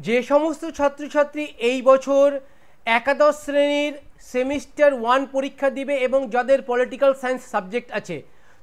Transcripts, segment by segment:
যে সমস্ত ছাত্রছাত্রী এই বছর একাদশ শ্রেণীর সেমিস্টার 1 পরীক্ষা দিবে এবং যাদের পলিটিক্যাল সায়েন্স সাবজেক্ট আছে,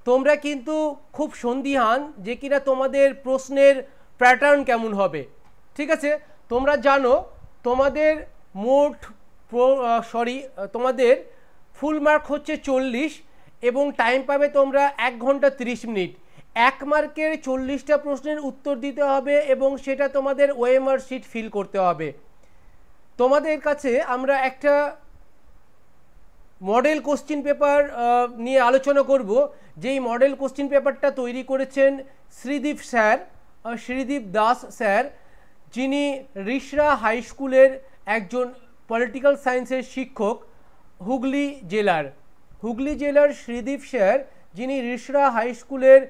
তোমরা কিন্তু খুব সন্দিহান যে কিনা তোমাদের প্রশ্নের প্যাটার্ন কেমন হবে। ঠিক আছে, তোমরা জানো তোমাদের মোট তোমাদের ফুল মার্ক হচ্ছে 40 এবং টাইম পাবে তোমরা 1 ঘন্টা 30 মিনিট। 1 মার্কের 40টা প্রশ্নের উত্তর দিতে হবে এবং সেটা তোমাদের ওএমআর শিট ফিল করতে হবে। তোমাদের কাছে আমরা একটা মডেল কোশ্চিন পেপার নিয়ে আলোচনা করব, যেই মডেল কোশ্চিন পেপারটা তৈরি করেছেন শ্রীদীপ দাস স্যার, যিনি রিষড়া হাই স্কুলের একজন পলিটিক্যাল সায়েন্সের শিক্ষক হুগলি জেলার শ্রীদীপ স্যার, যিনি রিষড়া হাই স্কুলের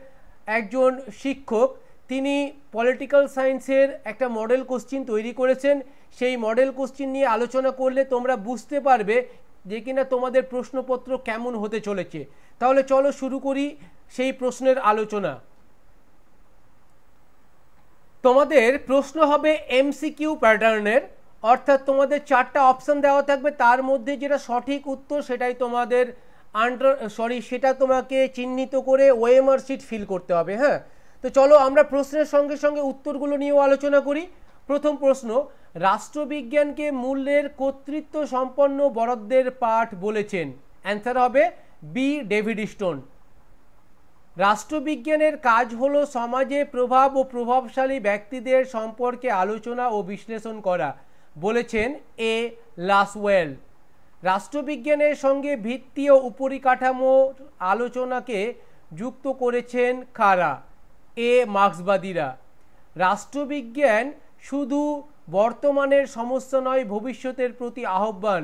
একজন শিক্ষক, তিনি পলিটিক্যাল সায়েন্সের একটা মডেল কোশ্চিন তৈরি করেছেন। সেই মডেল কোশ্চিন নিয়ে আলোচনা করলে তোমরা বুঝতে পারবে যে কিনা তোমাদের প্রশ্নপত্র কেমন হতে চলেছে। তাহলে চলো শুরু করি সেই প্রশ্নের আলোচনা। তোমাদের প্রশ্ন হবে এমসিকিউ প্যাটার্নের, অর্থাৎ তোমাদের 4টা অপশন দেওয়া থাকবে, তার মধ্যে যেটা সঠিক উত্তর সেটাই তোমাদের সেটা তোমাকে চিহ্নিত করে ওএমআর শিট ফিল করতে হবে। হ্যাঁ, তো চলো আমরা প্রশ্নের সঙ্গে সঙ্গে উত্তরগুলো নিয়েও আলোচনা করি। প্রথম প্রশ্ন, রাষ্ট্রবিজ্ঞানকে মূল্যের কর্তৃত্ব সম্পন্ন বরাদ্দের পাঠ বলেছেন। অ্যান্সার হবে বি, ডেভিড স্টোন। রাষ্ট্রবিজ্ঞানের কাজ হলো সমাজে প্রভাব ও প্রভাবশালী ব্যক্তিদের সম্পর্কে আলোচনা ও বিশ্লেষণ করা, বলেছেন এ, লাসওয়েল। রাষ্ট্রবিজ্ঞানের সঙ্গে ভিত্তি ও উপরিকাঠামোর আলোচনাকে যুক্ত করেছেন কারা? এ, মার্ক্সবাদীরা। রাষ্ট্রবিজ্ঞান শুধু বর্তমানের সমস্যা নয়, ভবিষ্যতের প্রতি আহ্বান,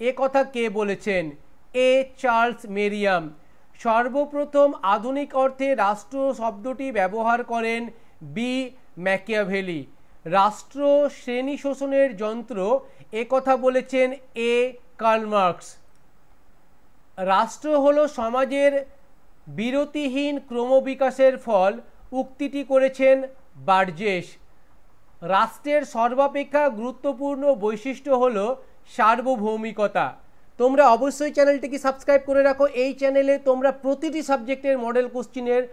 এ কথা কে বলেছেন? এ, চার্লস মেরিয়াম। সর্বপ্রথম আধুনিক অর্থে রাষ্ট্র শব্দটি ব্যবহার করেন বি, ম্যাকিয়াভেলি। রাষ্ট্র শ্রেণী শোষণের যন্ত্র, এ কথা বলেছেন এ, কার্ল মার্কস। রাষ্ট্র হলো সমাজের বিরতিহীন ক্রমবিকাশের ফল, উক্তিটি করেছেন বার্জেস। রাষ্ট্রের সর্বাপেক্ষা গুরুত্বপূর্ণ বৈশিষ্ট্য হলো সার্বভৌমিকতা। তোমরা অবশ্যই চ্যানেলটিকে সাবস্ক্রাইব করে রাখো। এই চ্যানেলে তোমরা প্রতিটি সাবজেক্টের মডেল কোশ্চিনের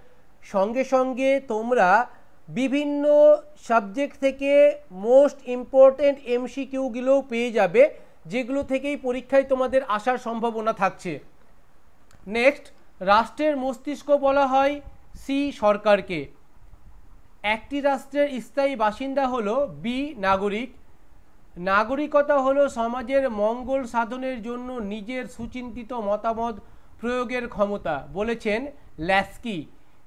সঙ্গে সঙ্গে তোমরা বিভিন্ন সাবজেক্ট থেকে মোস্ট ইম্পর্টেন্ট এমসিকিউগুলোও পেয়ে যাবে, যেগুলো থেকেই পরীক্ষায় তোমাদের আসার সম্ভাবনা থাকছে। নেক্সট, রাষ্ট্রের মস্তিষ্ক বলা হয় সি, সরকারকে। একটি রাষ্ট্রের স্থায়ী বাসিন্দা হলো বি, নাগরিক। নাগরিকতা হলো সমাজের মঙ্গল সাধনের জন্য নিজের সুচিন্তিত মতামত প্রয়োগের ক্ষমতা, বলেছেন ল্যাস্কি।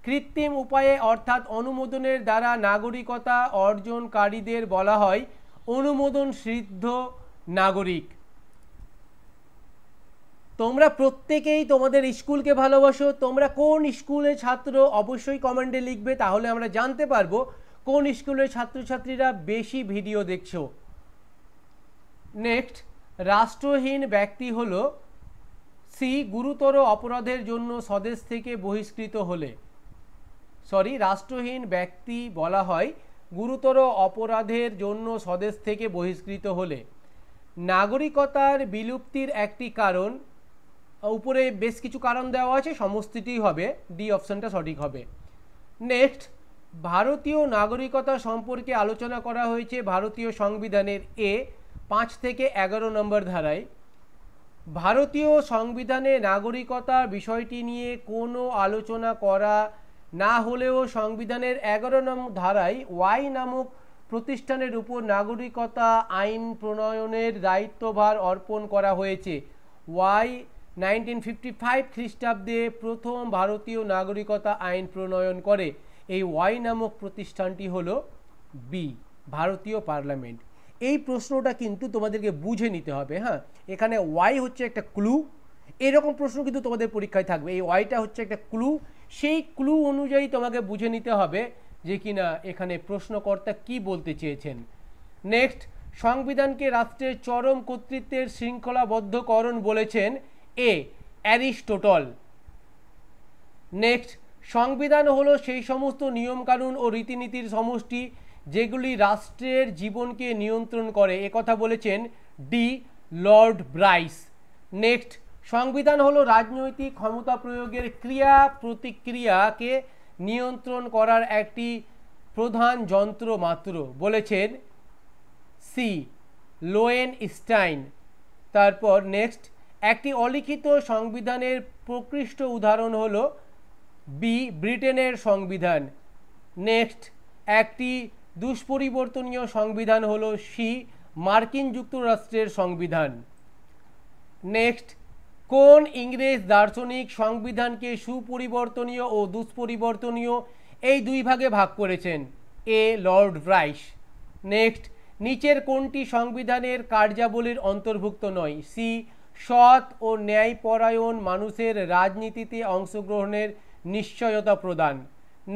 কৃত্রিম উপায়ে অর্থাৎ অনুমোদনের দ্বারা নাগরিকতা অর্জনকারীদের বলা হয় অনুমোদন সিদ্ধ নাগরিক। তোমরা প্রত্যেকেই তোমাদের স্কুলকে ভালোবাসো। তোমরা কোন স্কুলের ছাত্র অবশ্যই কমেন্টে লিখবে, তাহলে আমরা জানতে পারবো কোন স্কুলের ছাত্রছাত্রীরা বেশি ভিডিও দেখছো। নেক্সট, রাষ্ট্রহীন ব্যক্তি হলো সি, গুরুতর অপরাধের জন্য স্বদেশ থেকে বহিষ্কৃত হলে। রাষ্ট্রহীন ব্যক্তি বলা হয় গুরুতর অপরাধের জন্য স্বদেশ থেকে বহিষ্কৃত হলে। নাগরিকতার বিলুপ্তির একটি কারণ, উপরে বেশ কিছু কারণ দেওয়া আছে, সমস্তটি হবে ডি অপশনটা সঠিক হবে। নেক্সট, ভারতীয় নাগরিকতা সম্পর্কে আলোচনা করা হয়েছে ভারতীয় সংবিধানের এ, 5 থেকে 11 নম্বর ধারায়। ভারতীয় সংবিধানে নাগরিকতার বিষয়টি নিয়ে কোনো আলোচনা করা না হলেও সংবিধানের 11 নম্বর ধারায় ওয়াই নামক প্রতিষ্ঠানের উপর নাগরিকতা আইন প্রণয়নের দায়িত্বভার অর্পণ করা হয়েছে। ওয়াই 1955 খ্রিস্টাব্দে প্রথম ভারতীয় নাগরিকতা আইন প্রণয়ন করে। এই ওয়াই নামক প্রতিষ্ঠানটি হলো বি, ভারতীয় পার্লামেন্ট। এই প্রশ্নটা কিন্তু তোমাদেরকে বুঝে নিতে হবে। হ্যাঁ, এখানে ওয়াই হচ্ছে একটা ক্লু, এরকম প্রশ্ন কিন্তু তোমাদের পরীক্ষায় থাকবে। এই ওয়াইটা হচ্ছে একটা ক্লু, সেই ক্লু অনুযায়ী তোমাকে বুঝে নিতে হবে যে কিনা এখানে প্রশ্নকর্তা কি বলতে চেয়েছেন। নেক্সট, সংবিধানকে রাষ্ট্রের চরম কর্তৃত্বের শৃঙ্খলাবদ্ধকরণ বলেছেন এ, অ্যারিস্টটল। নেক্সট, সংবিধান হলো সেই সমস্ত নিয়মকানুন ও রীতিনীতির সমষ্টি যেগুলি রাষ্ট্রের জীবনকে নিয়ন্ত্রণ করে, একথা বলেছেন ডি লর্ড ব্রাইস। নেক্সট, সংবিধান হলো রাজনৈতিক ক্ষমতা প্রয়োগের ক্রিয়া প্রতিক্রিয়াকে নিয়ন্ত্রণ করার একটি প্রধান যন্ত্র মাত্র, বলেছেন সি লোয়েনস্টাইন। তারপর নেক্সট, একটি অলিখিত সংবিধানের প্রকৃষ্ট উদাহরণ হলো বি ব্রিটেনের সংবিধান। নেক্সট, একটি দুষ্পরিবর্তনীয় সংবিধান হলো সি মার্কিন যুক্তরাষ্ট্রের সংবিধান। নেক্সট, কোন ইংরেজ দার্শনিক সংবিধানকে সুপরিবর্তনীয় ও দুষ্পরিবর্তনীয় এই দুই ভাগে ভাগ করেছেন? এ লর্ড ব্রাইস। নেক্সট, নিচের কোনটি সংবিধানের কার্যাবলীর অন্তর্ভুক্ত নয়? সি সৎ ও ন্যায়পরায়ণ মানুষের রাজনীতিতে অংশগ্রহণের নিশ্চয়তা প্রদান।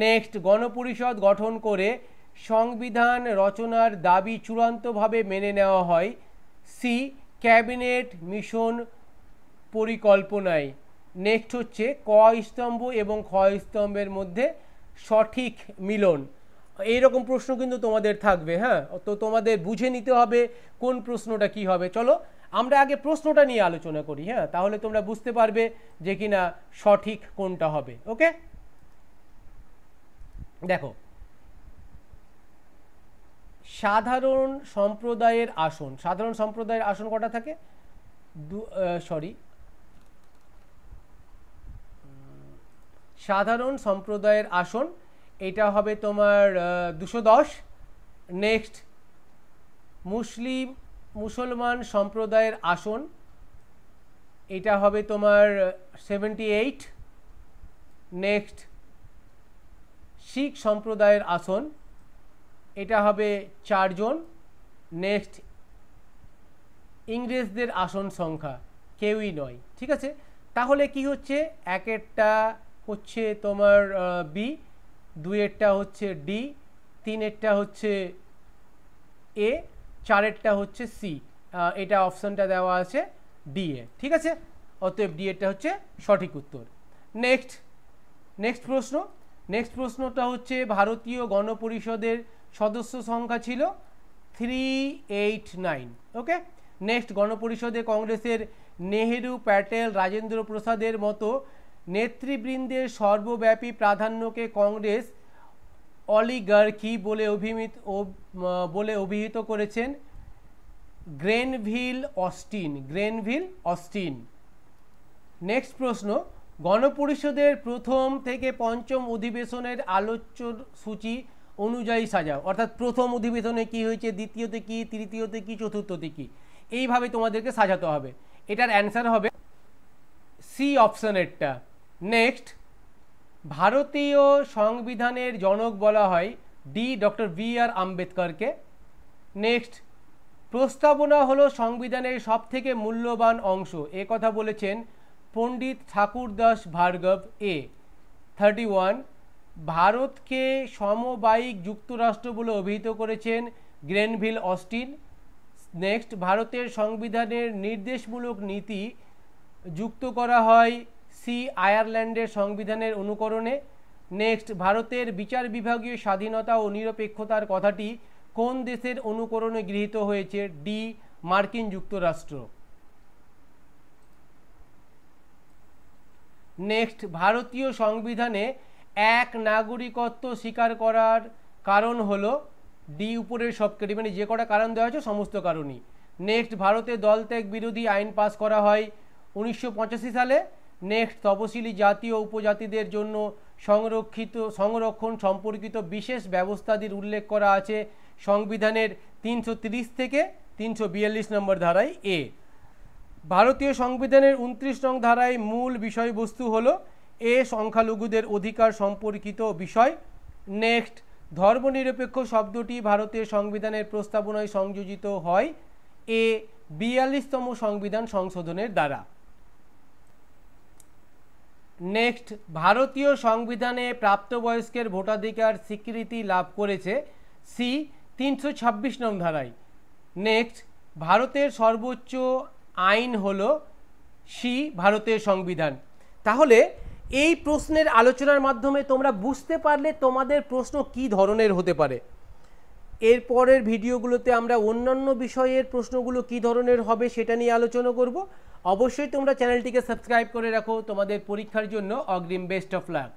নেক্সট, গণপরিষদ গঠন করে সংবিধান রচনার দাবি চূড়ান্তভাবে মেনে নেওয়া হয়। সি ক্যাবিনেট মিশন পরিকল্পনায়। নেক্সট হচ্ছে ক স্তম্ভ এবং খ স্তম্ভের মধ্যে সঠিক মিলন। এইরকম প্রশ্ন কিন্তু তোমাদের থাকবে, হ্যাঁ, তো তোমাদের বুঝে নিতে হবে কোন প্রশ্নটা কি হবে। চলো আমরা আগে প্রশ্নটা নিয়ে আলোচনা করি, হ্যাঁ, তাহলে তোমরা বুঝতে পারবে যে কিনা সঠিক কোনটা হবে। ওকে, দেখো, সাধারণ সম্প্রদায়ের আসন, সাধারণ সম্প্রদায়ের আসন কটা থাকে? সাধারণ সম্প্রদায়ের আসন এটা হবে তোমার 210। নেক্সট, মুসলমান সম্প্রদায়ের আসন এটা হবে তোমার 78। নেক্সট, শিখ সম্প্রদায়ের আসন এটা হবে 4 জন। নেক্সট, ইংরেজদের আসন সংখ্যা কেউই নয়, ঠিক আছে। তাহলে কি হচ্ছে, একেরটা হচ্ছে তোমার বি, দুইয়েরটা হচ্ছে ডি, তিনেরটা হচ্ছে এ, চারেরটা হচ্ছে সি। এটা অপশনটা দেওয়া আছে ডি এ, ঠিক আছে। অতএব ডি এরটা হচ্ছে সঠিক উত্তর। নেক্সট প্রশ্নটা হচ্ছে ভারতীয় গণপরিষদের সদস্য সংখ্যা ছিল 389। ওকে, নেক্সট, গণপরিষদে কংগ্রেসের নেহেরু, প্যাটেল, রাজেন্দ্র প্রসাদের মতো নেতৃবৃন্দের সর্বব্যাপী প্রাধান্যকে কংগ্রেস অলিগার্কি বলে অভিহিত করেছেন গ্রেনভিল অস্টিন। নেক্সট প্রশ্ন, গণপরিষদের প্রথম থেকে পঞ্চম অধিবেশনের আলোচ্য সূচি অনুযায়ী সাজাও। অর্থাৎ প্রথম অধিবেশনে কি হয়েছে, দ্বিতীয়তে কি, তৃতীয়তে কি, চতুর্থতে কি, এইভাবে তোমাদেরকে সাজাতে হবে। এটার অ্যান্সার হবে সি অপশনেরটা। নেক্সট, ভারতীয় সংবিধানের জনক বলা হয় ডি ডক্টর বি আর আম্বেদকরকে। নেক্সট, প্রস্তাবনা হলো সংবিধানের সবথেকে মূল্যবান অংশ, এ কথা বলেছেন পণ্ডিত ঠাকুরদাস ভার্গব। এ 31, ভারতকে সমবায়িক যুক্তরাষ্ট্র বলে অভিহিত করেছেন গ্রেনভিল অস্টিন। নেক্সট, ভারতের সংবিধানের নির্দেশমূলক নীতি যুক্ত করা হয় সি আয়ারল্যান্ডের সংবিধানের অনুকরণে। নেক্সট, ভারতের বিচার বিভাগীয় স্বাধীনতা ও নিরপেক্ষতার কথাটি কোন দেশের অনুকরণে গৃহীত হয়েছে? ডি মার্কিন যুক্তরাষ্ট্র। নেক্সট, ভারতীয় সংবিধানে এক নাগরিকত্ব স্বীকার করার কারণ হলো ডি উপরের সব কটি, মানে যে কটা কারণ দেওয়া হয়েছে সমস্ত কারণই। নেক্সট, ভারতে দলত্যাগ বিরোধী আইন পাস করা হয় 1985 সালে। নেক্সট, তপশিলি জাতি ও উপজাতিদের জন্য সংরক্ষণ সম্পর্কিত বিশেষ ব্যবস্থাদির উল্লেখ করা আছে সংবিধানের 330 থেকে 342 নম্বর ধারায়। এ ভারতীয় সংবিধানের 29 নং ধারায় মূল বিষয়বস্তু হলো এ সংখ্যালঘুদের অধিকার সম্পর্কিত বিষয়। নেক্সট, ধর্মনিরপেক্ষ শব্দটি ভারতের সংবিধানের প্রস্তাবনায় সংযোজিত হয় এ 42তম সংবিধান সংশোধনের দ্বারা। নেক্সট, ভারতীয় সংবিধানে প্রাপ্তবয়স্কের ভোটাধিকার স্বীকৃতি লাভ করেছে সি 326 নং ধারায়। নেক্সট, ভারতের সর্বোচ্চ আইন হলো সি ভারতের সংবিধান। তাহলে এই প্রশ্নের আলোচনার মাধ্যমে তোমরা বুঝতে পারলে তোমাদের প্রশ্ন কি ধরনের হতে পারে। এর পরের ভিডিওগুলোতে আমরা অন্যান্য বিষয়ের প্রশ্নগুলো কী ধরনের হবে সেটা নিয়ে আলোচনা করব। অবশ্যই তোমরা চ্যানেলটিকে সাবস্ক্রাইব করে রাখো। তোমাদের পরীক্ষার জন্য অগ্রিম বেস্ট অফ লাক।